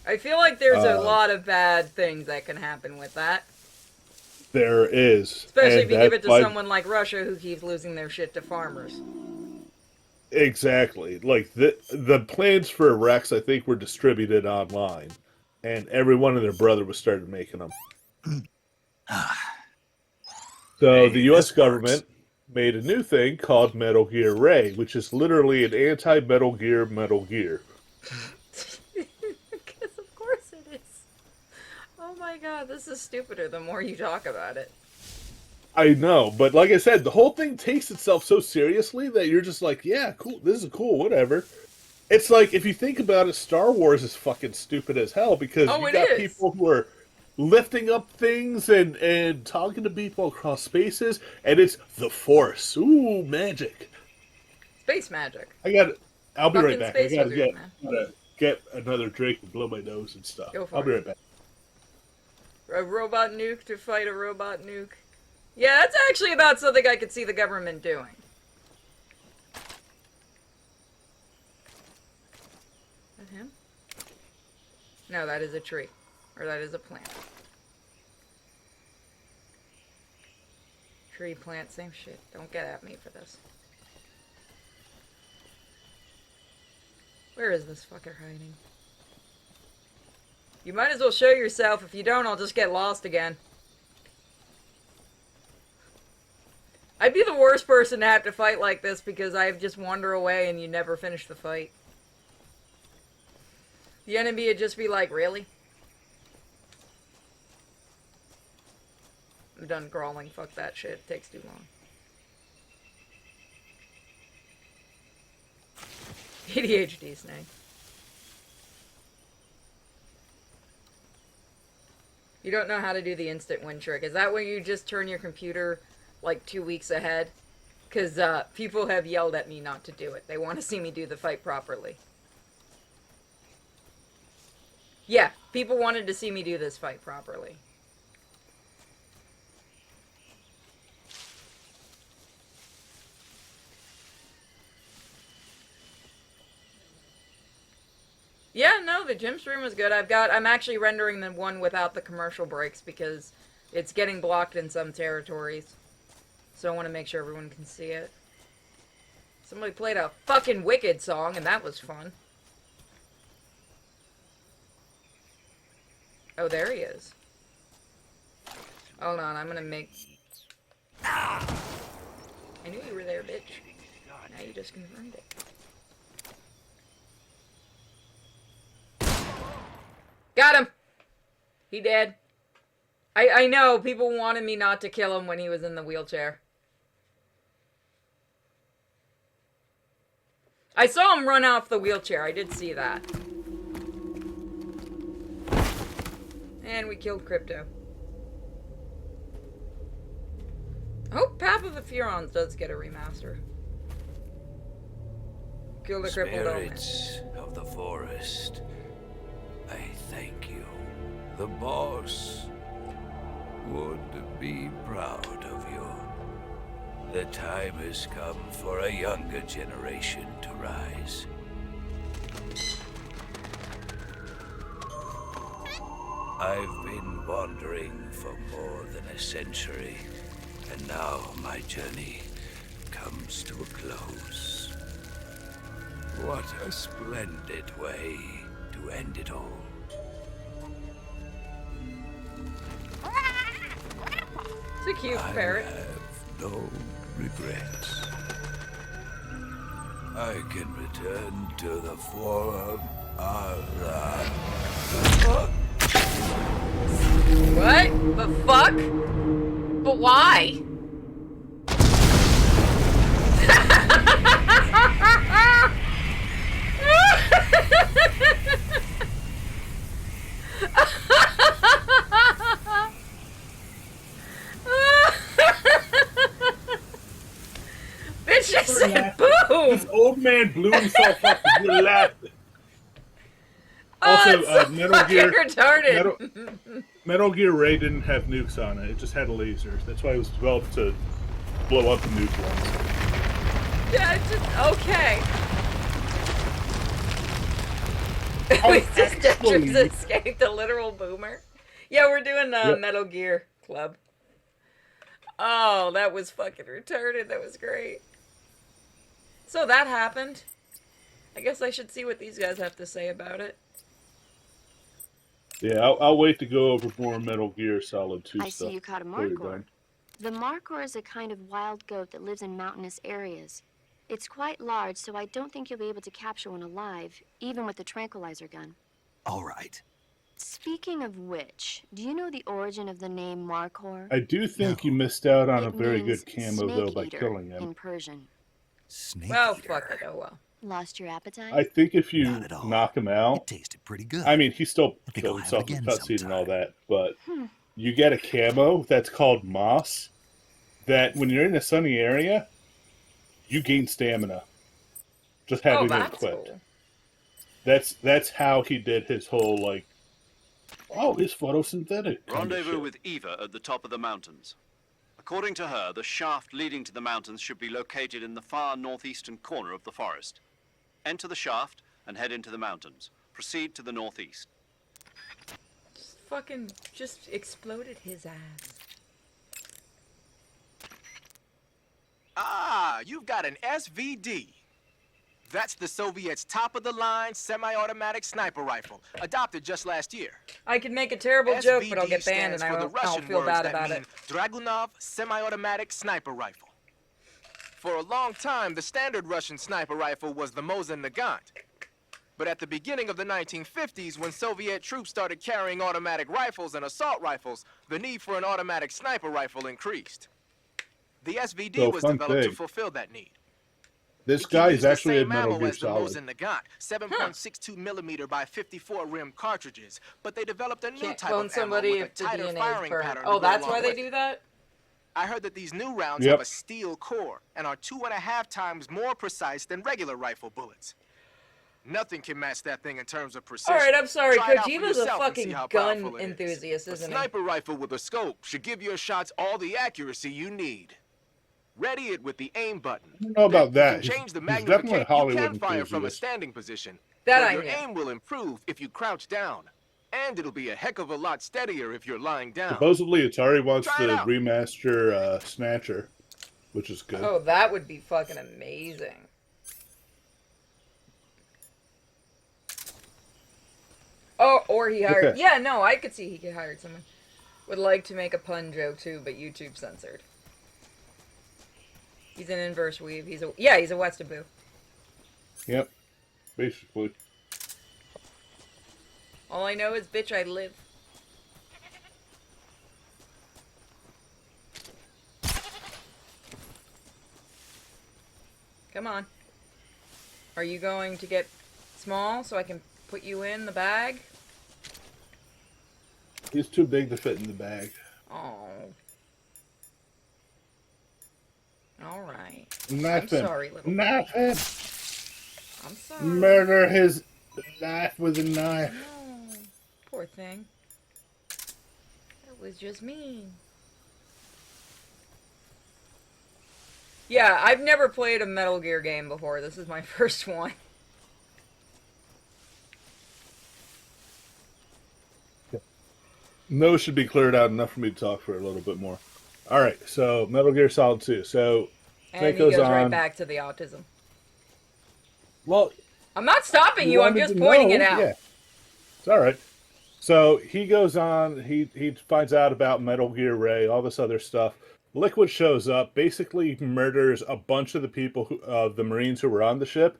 I feel like there's a lot of bad things that can happen with that.
There is.
Especially
and
if you give it to
that's
someone like Russia who keeps losing their shit to farmers.
Exactly. Like, the plans for Rex, I think, were distributed online. And everyone and their brother was started making them. So
Hey,
the U.S.
this
government
works.
made a new thing called Metal Gear Ray, which is literally an anti-Metal Gear Metal Gear.
Because of course it is. Oh my god, this is stupider the more you talk about it.
I know, but like I said, the whole thing takes itself so seriously that you're just like, yeah, cool, this is cool, whatever. It's like, if you think about it, Star Wars is fucking stupid as hell, because
Oh,
you
it
got
is.
people who are lifting up things and talking to people across spaces, and it's the Force. Ooh, magic.
Space magic.
I'll be right
Fucking
back. I
space
gotta
wizard,
get another drink and blow my nose and stuff.
Go for
I'll be
it.
right back.
A robot nuke to fight a robot nuke. Yeah, that's actually about something I could see the government doing. Is that him? No, that is a tree. Or that is a plant. Tree, plant, same shit. Don't get at me for this. Where is this fucker hiding? You might as well show yourself. If you don't, I'll just get lost again. I'd be the worst person to have to fight like this because I just wander away and you never finish the fight. The enemy would just be like, really? I'm done crawling. Fuck that shit. It takes too long. ADHD snake. You don't know how to do the instant win trick. Is that when you just turn your computer like 2 weeks ahead? Because people have yelled at me not to do it. They want to see me do the fight properly. Yeah, people wanted to see me do this fight properly. Yeah, no, the gym stream was good. I'm actually rendering the one without the commercial breaks because it's getting blocked in some territories. So I want to make sure everyone can see it. Somebody played a fucking Wicked song and that was fun. Oh, there he is. Hold on, I'm gonna make... I knew you were there, bitch. Now you just confirmed it. Got him! He dead. I know, people wanted me not to kill him when he was in the wheelchair. I saw him run off the wheelchair, I did see that. And we killed Crypto. I hope Path of the Furons does get a remaster. Kill the crippled omen.
Spirits of the forest, I thank you. The boss would be proud of you. The time has come for a younger generation to rise. I've been wandering for more than a century, and now my journey comes to a close. What a splendid way to end it all.
It's a cute parrot.
I have no regrets. I can return to the Forum
What the fuck? But why? Bitch just said boom!
This old man blew himself up and you're laughing.
Oh,
Also, Metal Gear
retarded.
Metal Gear Ray didn't have nukes on it. It just had lasers. That's why it was developed to blow up the nuke ones.
Yeah, it's just okay.
Oh,
We just
actually-
escaped a literal boomer. Yeah, we're doing
Yep.
Metal Gear Club. Oh, that was fucking retarded. That was great. So that happened. I guess I should see what these guys have to say about it.
Yeah, I'll wait to go over more Metal Gear Solid 2
I
stuff.
see you caught a
before you're
markhor.
done.
The markhor is a kind of wild goat that lives in mountainous areas. It's quite large, so I don't think you'll be able to capture one alive, even with the tranquilizer gun.
All right.
Speaking of which, do you know the origin of the name markhor?
I do think
No.
you missed out on a
It
very
means
good camo, though, by
snake eater
killing him.
in Persian.
Snake
Well,
eater.
fuck it. Oh well.
Lost your appetite?
I think if you
Not at all.
knock him
It
out,
tasted pretty good.
I mean, he still
I think
killed
I'll have
himself
it
in
again
cutscene and all
sometime.
that, but you get a camo that's called Moss, that when you're in a sunny area, you gain stamina. Just
Oh,
having it
that's
equipped.
cool.
That's how he did his whole, like, oh, it's photosynthetic. kind of
Rendezvous
shit.
with Eva at the top of the mountains. According to her, the shaft leading to the mountains should be located in the far northeastern corner of the forest. Enter the shaft and head into the mountains. Proceed to the northeast.
Just fucking just exploded his ass.
you've got an SVD. That's the Soviets' top-of-the-line semi-automatic sniper rifle, adopted just last year.
I could make a terrible joke, but I'll
SVD
get banned and
stands
I
for the
won't, I'll
Russian
feel
words
bad
that
about
mean
it.
Dragunov semi-automatic sniper rifle. For a long time, the standard Russian sniper rifle was the Mosin Nagant. But at the beginning of the 1950s, when Soviet troops started carrying automatic rifles and assault rifles, the need for an automatic sniper rifle increased. The SVD
So,
was
fun
developed to
thing.
fulfill that need.
This
It can
guy
use
is
the
actually a
same
Metal
ammo
Gear
as the
Solid.
Mosin Nagant, 7.62 millimeter by 54 rim cartridges, but they developed a new
Can't
type
clone
of ammo
somebody
with a
if the
tighter
DNA is
firing
burned.
pattern.
Oh,
to go
that's
along
why they
with
do
it.
that?
I heard that these new rounds
Yep.
have a steel core and are 2.5 times more precise than regular rifle bullets. Nothing can match that thing in terms of precision.
Alright, I'm sorry.
Try it out for
Kojima's a
yourself and see
fucking
how
gun
powerful it is.
enthusiast,
A
isn't he?
sniper rifle with a scope should give your shots all the accuracy you need. Ready it with the aim button.
I don't know about
Then
that.
You can change the
He's definitely a
magnification. You
Hollywood
can fire from a
enthusiast.
standing position.
That
but
I
your
knew.
aim will improve if you crouch down. And it'll be a heck of a lot steadier if you're lying down.
Supposedly, Atari wants
Try it
to
out.
remaster Snatcher, which is good.
Oh, that would be fucking amazing. Oh, or he hired...
Okay.
Yeah, no, I could see he could hire someone. Would like to make a pun joke, too, but YouTube censored. He's an inverse weave. He's a Westaboo.
Yep, basically.
All I know is, bitch, I live. Come on. Are you going to get small so I can put you in the bag?
He's too big to fit in the bag.
Oh. Alright.
Knife
I'm
him.
sorry, little
Knife him.
I'm sorry.
Murder his life with a knife.
No. Poor thing. That was just mean. Yeah, I've never played a Metal Gear game before. This is my first one.
Nose should be cleared out enough for me to talk for a little bit more. All right, so Metal Gear Solid 2. So
And
Snake
he
goes
goes right
on.
back to the autism.
Well,
I'm not stopping you, I'm
wanted
just
to
pointing
know.
it out.
Yeah, it's all right. So he goes on. He finds out about Metal Gear Ray, all this other stuff. Liquid shows up, basically murders a bunch of the people of the Marines who were on the ship,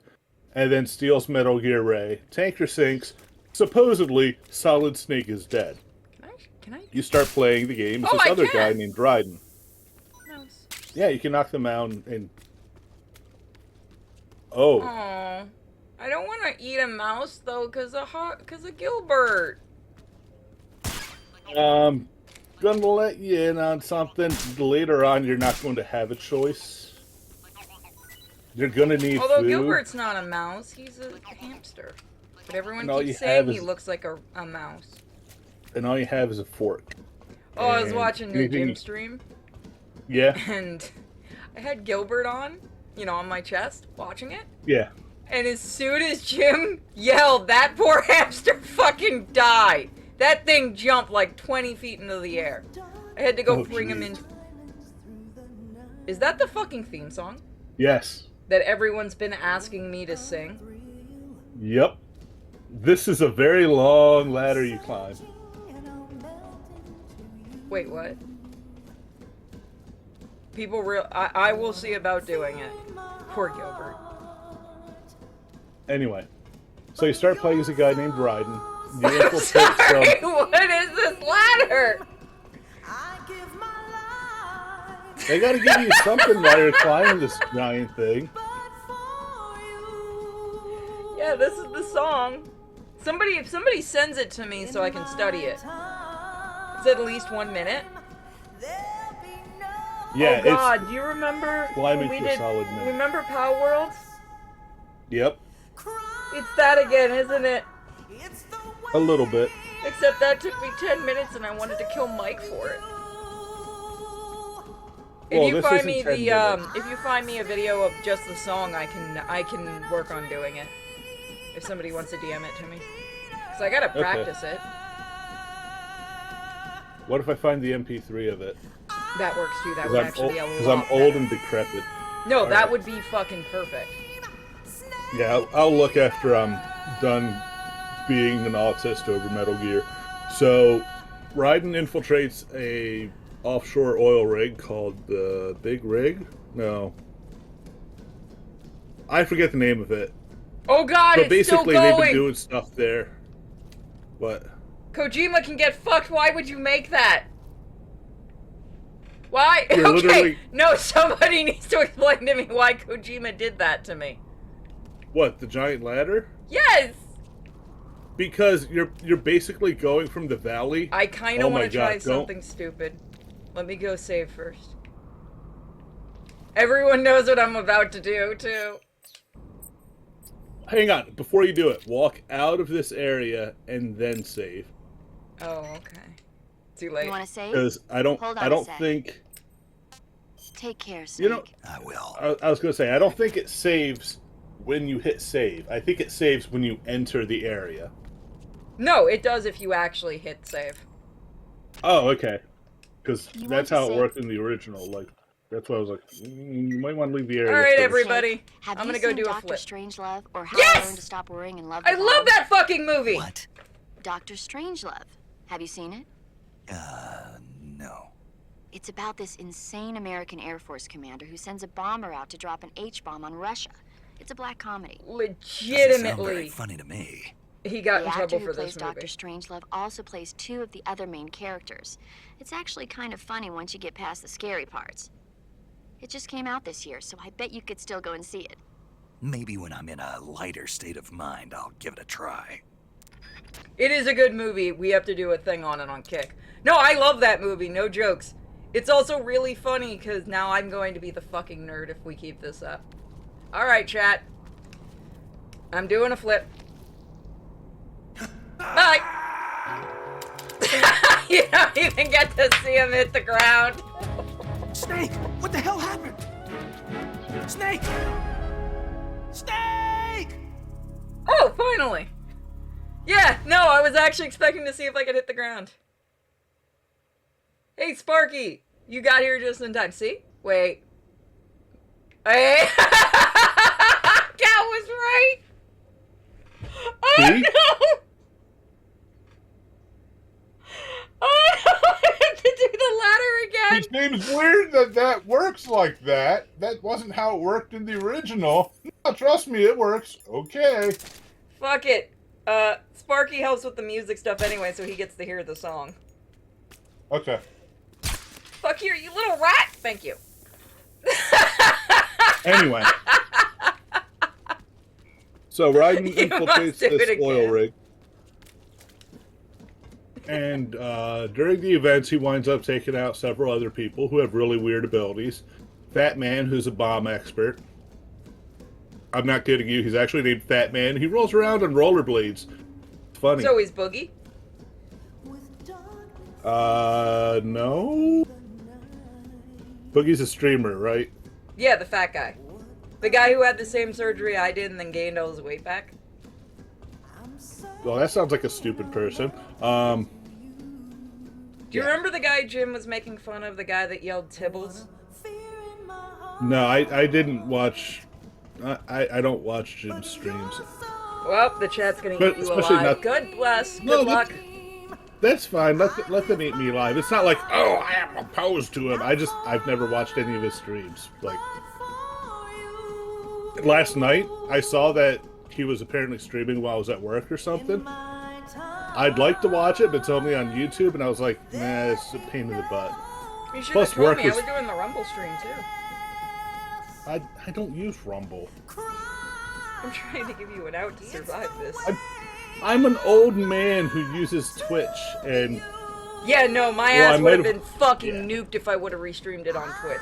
and then steals Metal Gear Ray. Tanker sinks. Supposedly, Solid Snake is dead.
Can I?
You start playing the game as
Oh,
this
I
other
can!
guy named Dryden.
Mouse.
Yeah, you can knock them out and... Oh.
Aw. I don't want to eat a mouse, though, because of Gilbert.
Gonna let you in on something. Later on, you're not going to have a choice. You're gonna need
Although
food.
Gilbert's not a mouse, he's a hamster. But everyone
And all you
keeps
have
saying he
is-
looks like a mouse.
And all you have is a fork.
Oh, I was
And
watching the
anything-
gym stream,
Yeah,
and I had Gilbert on, on my chest, watching it.
yeah.
And as soon as Jim yelled, that poor hamster fucking died. That thing jumped like 20 feet into the air. I had to go
Oh,
bring him
jeez.
in. Is that the fucking theme song
Yes.
that everyone's been asking me to sing?
Yep. This is a very long ladder you climb.
Wait, what? I will see about doing it. Poor Gilbert.
Anyway, so you start playing as a guy named Dryden. You
I'm
infiltrate
sorry,
some...
what is this ladder?
They gotta give you something while you're climbing this giant thing.
Yeah, this is the song. If somebody sends it to me so I can study it. It's at least 1 minute.
Yeah,
Oh God, do you remember
climbing
when we
for a
did?
solid minute.
Remember Power Worlds?
Yep,
It's that again, isn't it?
a little bit.
Except that took me 10 minutes and I wanted to kill Mike for it. If
Well,
you
this
find
isn't
me
10
the
minutes.
if you find me a video of just the song, I can work on doing it. If somebody wants to DM it to me, so I gotta
Okay.
practice it.
What if I find the MP3 of it?
That works too. That
Because
would
I'm,
actually be a
old, 'cause
lot
I'm old
better.
and decrepit.
No,
All
that
right.
would be fucking perfect.
Yeah, I'll look after I'm done being an autist over Metal Gear. So, Raiden infiltrates a offshore oil rig called the Big Rig. No, I forget the name of it.
Oh god,
But
it's still
basically, they've been
going!
doing stuff there. What?
Kojima can get fucked. Why would you make that? Why?
You're
Okay,
literally-
no, somebody needs to explain to me why Kojima did that to me.
What? The giant ladder?
Yes!
Because you're basically going from the valley.
I kind
Oh
of
my
want to try
God, don't-
something stupid. Let me go save first. Everyone knows what I'm about to do, too.
Hang on, before you do it, walk out of this area and then save.
Oh, okay. Too late.
You want to save?
Because I don't
Hold on
I
a
don't
sec.
think
Take care, Snake.
you know.
I will.
I was gonna say I don't think it saves when you hit save. I think it saves when you enter the area.
No, it does if you actually hit save.
Oh, okay. Because
You
that's
want to
how it
save?
worked in the original. Like that's why I was like, you might want to leave the area.
Alright,
first.
everybody.
Have
I'm
you
gonna go
seen
do a
Dr.
flip.
Strangelove or How
Yes!
I Learned to Stop Worrying and Love
I
the
love
Bomb?
that fucking movie!
What?
Dr. Strangelove. Have you seen it?
No.
It's about this insane American Air Force commander who sends a bomber out to drop an H-bomb on Russia. It's a black comedy.
Doesn't sound very
Legitimately,
funny to me.
he got
The
in
actor
trouble
who
for
plays
this
Dr.
movie.
Strangelove also plays two of the other main characters. It's actually kind of funny once you get past the scary parts. It just came out this year, so I bet you could still go and see it.
Maybe when I'm in a lighter state of mind, I'll give it a try.
It is a good movie. We have to do a thing on it on Kick. No, I love that movie. No jokes. It's also really funny because now I'm going to be the fucking nerd if we keep this up. Alright, chat. I'm doing a flip. Bye! You don't even get to see him hit the ground.
Snake! What the hell happened? Snake! Snake!
Oh, finally! Yeah, no, I was actually expecting to see if I could hit the ground. Hey, Sparky! You got here just in time. See? Wait. Hey! Cat was right! Oh,
See?
no! Oh, no! I have to do the ladder
It
again!
seems weird that that works like that. That wasn't how it worked in the original. No, trust me, it works. Okay.
Fuck it. Sparky helps with the music stuff anyway, so he gets to hear the song.
Okay.
Fuck you, you little rat! Thank you.
Anyway, so Raiden
You must
infiltrates
do
this
it
oil
again.
rig, and during the events, he winds up taking out several other people who have really weird abilities. Fat Man, who's a bomb expert. I'm not kidding you. He's actually named Fat Man. He rolls around on rollerblades. It's funny.
So is Boogie?
No. Boogie's a streamer, right?
Yeah, the fat guy. The guy who had the same surgery I did and then gained all his weight back.
Well, that sounds like a stupid person.
Do you
Yeah.
remember the guy Jim was making fun of, the guy that yelled Tibbles?
No, I didn't watch. I don't watch Jim's streams.
Well, the chat's gonna
But
eat you
especially
alive.
not-
God bless. Good
No,
luck.
That's fine. Let them eat me alive. It's not like, oh, I am opposed to him. I've never watched any of his streams. Like last night, I saw that he was apparently streaming while I was at work or something. I'd like to watch it, but it's only on YouTube, and I was like, nah, it's a pain in the butt.
You should
Plus,
have told
work
me. I
was-
was doing the Rumble stream too.
I don't use Rumble.
I'm trying to give you an out to survive this.
I'm an old man who uses Twitch, and
Yeah, no, my
Well, I
ass would
might
have been
have-
fucking
yeah.
nuked if I would have restreamed it on Twitch.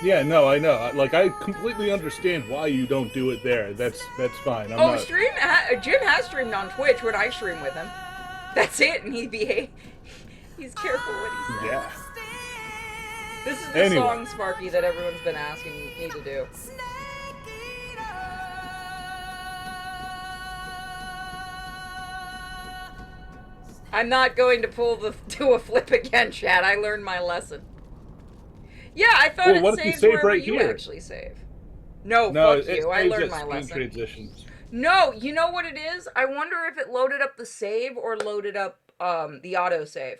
yeah, no, I know. Like, I completely understand why you don't do it there. That's fine. I'm
Oh,
not.
Jim has streamed on Twitch when I stream with him. That's it, and he's careful what he says.
Yeah.
This is the
Anyway.
song, Sparky, that everyone's been asking me to do. I'm not going to do a flip again, chat. I learned my lesson. Yeah, I thought
Well,
it
what if you
saves
save
wherever
right
you
here?
actually save. No,
No,
fuck
it
you. I
saves
learned
at
my
screen
lesson.
transitions.
No, you know what it is? I wonder if it loaded up the save or loaded up the autosave.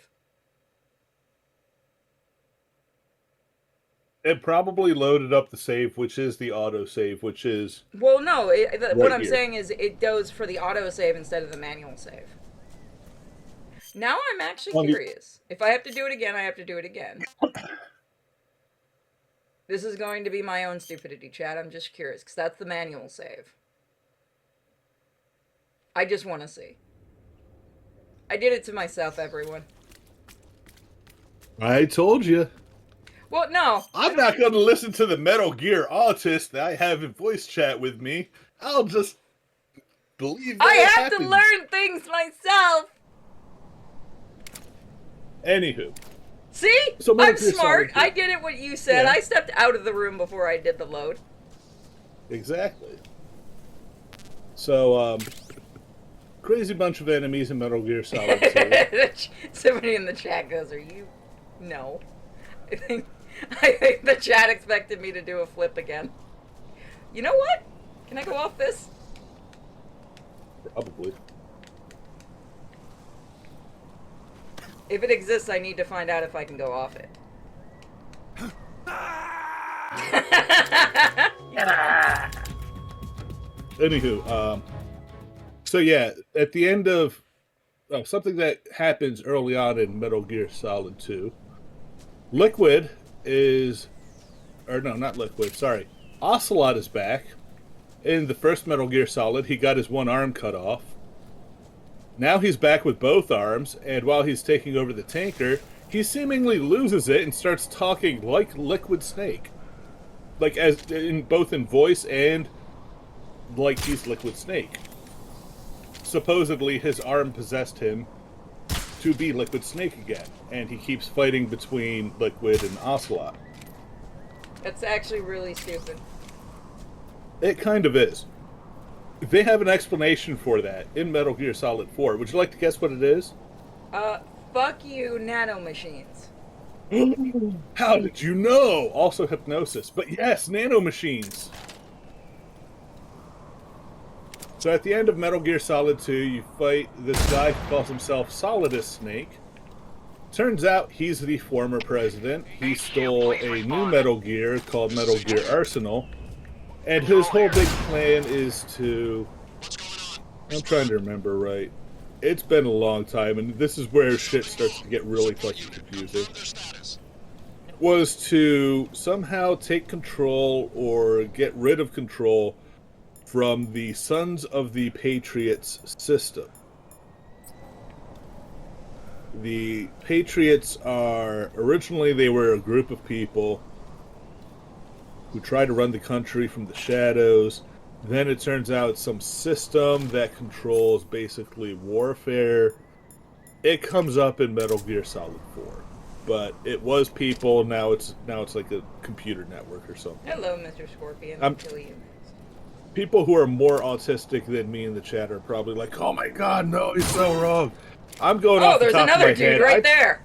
It probably loaded up the save, which is the autosave, which is
Well, no, what
right
I'm
here.
saying is it goes for the autosave instead of the manual save. Now I'm actually curious. If I have to do it again, I have to do it again. This is going to be my own stupidity, chat. I'm just curious, because that's the manual save. I just want to see. I did it to myself, everyone.
I told you.
Well, no.
I'm not going to listen to the Metal Gear autist that I have in voice chat with me. I'll just believe that
I
it
have to
happens.
learn things myself.
Anywho.
See?
So
I'm smart. I
did
did it what you said.
Yeah.
I stepped out of the room before I did the load.
Exactly. So, crazy bunch of enemies in Metal Gear Solid 2.
Somebody in the chat goes, "Are you?" No. I think the chat expected me to do a flip again. You know what? Can I go off this?
Probably.
If it exists, I need to find out if I can go off it.
Anywho, so yeah, at the end of something that happens early on in Metal Gear Solid 2, Liquid is, or no, not Liquid, sorry, Ocelot is back. In the first Metal Gear Solid, he got his one arm cut off. Now he's back with both arms, and while he's taking over the tanker, he seemingly loses it and starts talking like Liquid Snake. Like, as in both in voice and like he's Liquid Snake. Supposedly his arm possessed him to be Liquid Snake again, and he keeps fighting between Liquid and Ocelot.
That's actually really stupid.
It kind of is. They have an explanation for that in Metal Gear Solid 4. Would you like to guess what it is?
Fuck you, nanomachines.
How did you know? Also hypnosis. But yes, nanomachines. So at the end of Metal Gear Solid 2, you fight this guy who calls himself Solidus Snake. Turns out he's the former president. He stole a new Metal Gear called Metal Gear Arsenal. And his whole big plan is to... I'm trying to remember right. It's been a long time, and this is where shit starts to get really fucking confusing. Was to somehow take control or get rid of control from the Sons of the Patriots system. The Patriots are... Originally, they were a group of people who try to run the country from the shadows. Then it turns out it's some system that controls basically warfare. It comes up in Metal Gear Solid 4. But it was people, now it's like a computer network or something.
Hello, Mr. Scorpion. I'll kill you.
People who are more autistic than me in the chat are probably like, oh my god, no, he's so wrong. I'm going off the top of my head.
Oh, there's another dude right there.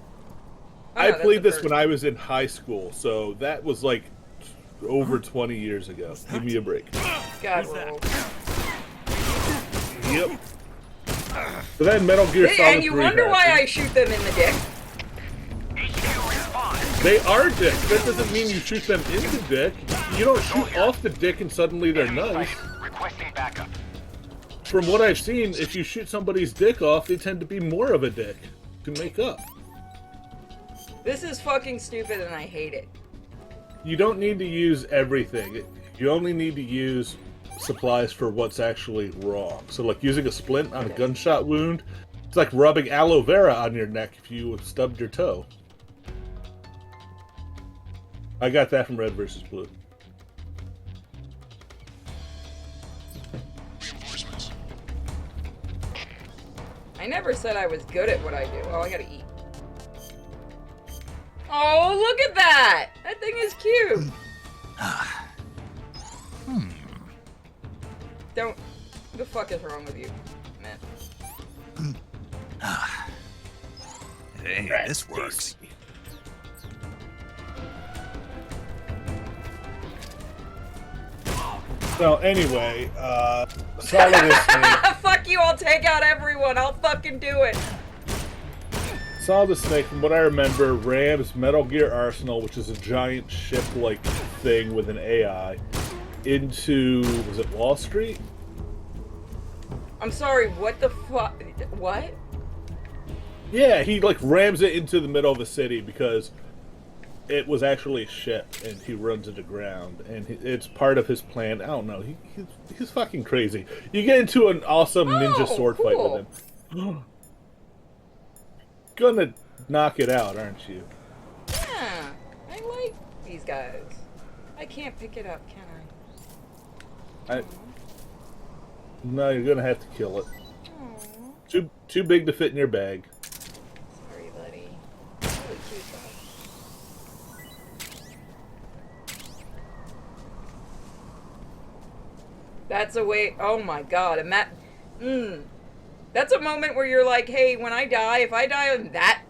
I played this when I was in high school, so that was like over 20 years ago. Give me a break.
God roll.
Yep. So then Metal Gear Solid 3
And you wonder why I shoot them in the dick.
They are dicks. That doesn't mean you shoot them in the dick. You don't shoot off the dick and suddenly they're nice. From what I've seen, if you shoot somebody's dick off, they tend to be more of a dick to make up.
This is fucking stupid and I hate it.
You don't need to use everything. You only need to use supplies for what's actually wrong. So like using a splint on a gunshot wound, it's like rubbing aloe vera on your neck if you stubbed your toe. I got that from Red vs. Blue.
I never said I was good at what I do. Oh, I gotta eat. Oh, look at that! That thing is cute! Don't... What the fuck is wrong with you, man?
Hey, this works.
So anyway, Solid Snake.
Fuck you, I'll take out everyone. I'll fucking do it.
Solid Snake, from what I remember, rams Metal Gear Arsenal, which is a giant ship-like thing with an AI, into, was it Wall Street?
I'm sorry, what the fuck? What?
Yeah, he like rams it into the middle of a city because it was actually a ship, and he runs it aground, and it's part of his plan. I don't know. He's fucking crazy. You get into an awesome ninja sword fight with him. Gonna knock it out, aren't you?
Yeah, I like these guys. I can't pick it up, can I?
No, you're gonna have to kill it.
Aww.
Too big to fit in your bag.
Sorry, buddy. Really cute though. That's a way. Oh my god, and that. That's a moment where you're like, hey, when I die, if I die in that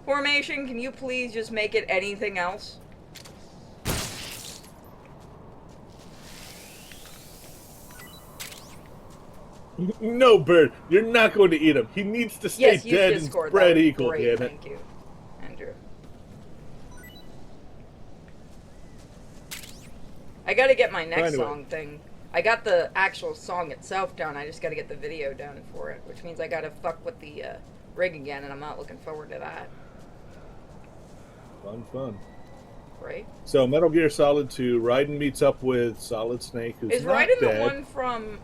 formation, can you please just make it anything else?
No, Bird, you're not going to eat him. He needs to stay dead and spread equal,
great.
damn it.
Thank you, Andrew. I gotta get my next song thing. I got the actual song itself down, I just gotta get the video down for it, which means I gotta fuck with the rig again, and I'm not looking forward to that.
Fun.
Right?
So, Metal Gear Solid 2, Raiden meets up with Solid Snake, who's
Is
not
Raiden
dead.
the one from,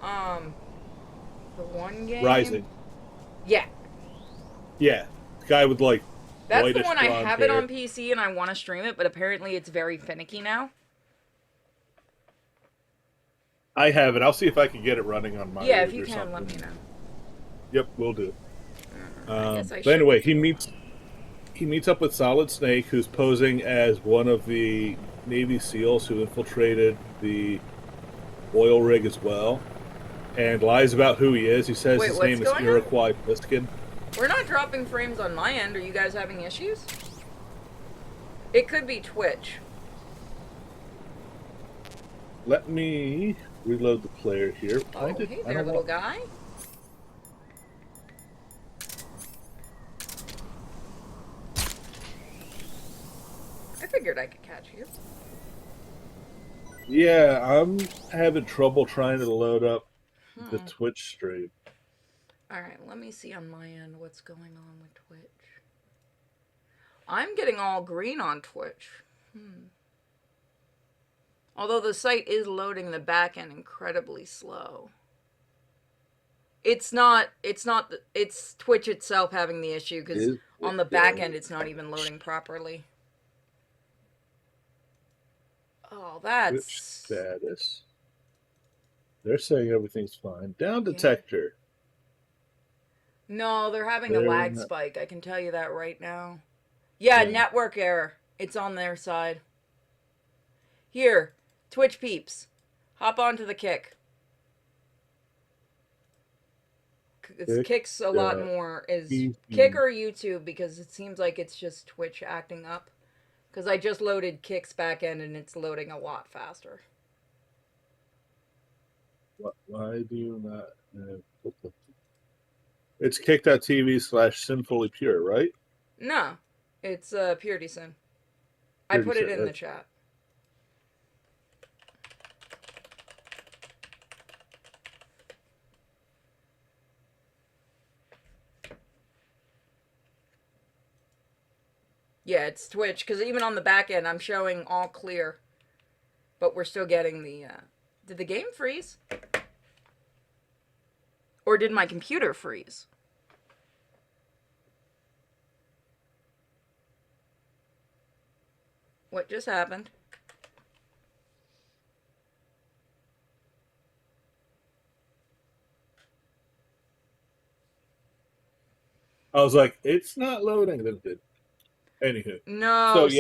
the one game?
Rising.
Yeah.
Yeah. The guy with, like,
that's the one I
blonde
have
hair.
it on PC and I want to stream it, but apparently it's very finicky now.
I have it. I'll see if I can get it running on my
Yeah,
rig
if you
or
can,
something.
let me know.
Yep, we'll do.
I guess I
But
should.
anyway, he meets up with Solid Snake, who's posing as one of the Navy SEALs who infiltrated the oil rig as well, and lies about who he is. He says
Wait,
his
what's
name is
going on?
Iroquois Pliskin.
We're not dropping frames on my end. Are you guys having issues? It could be Twitch.
Let me reload the player here.
Oh, hey there, little guy. I figured I could catch you.
Yeah, I'm having trouble trying to load up the Twitch stream.
Alright, let me see on my end what's going on with Twitch. I'm getting all green on Twitch. Although the site is loading the back end incredibly slow. It's Twitch itself having the issue, because on the back end it's not even loading properly. Oh, that's...
Twitch status. They're saying everything's fine. Down detector.
No, they're having a lag spike. I can tell you that right now. Yeah, network error. It's on their side. Here, Twitch peeps. Hop onto the Kick. Kick's a lot more. Is Kick or YouTube? Because it seems like it's just Twitch acting up. Because I just loaded Kick's back end and it's loading a lot faster.
Why do you not have... It's kick.tv/Sinfully Pure, right?
No, it's Purity Sin. I put it in the chat. Yeah, it's Twitch, because even on the back end, I'm showing all clear. But we're still getting the, Did the game freeze? Or did my computer freeze? What just happened?
I was like, it's not loading. Then it did. Anywho.
No,
So, yeah.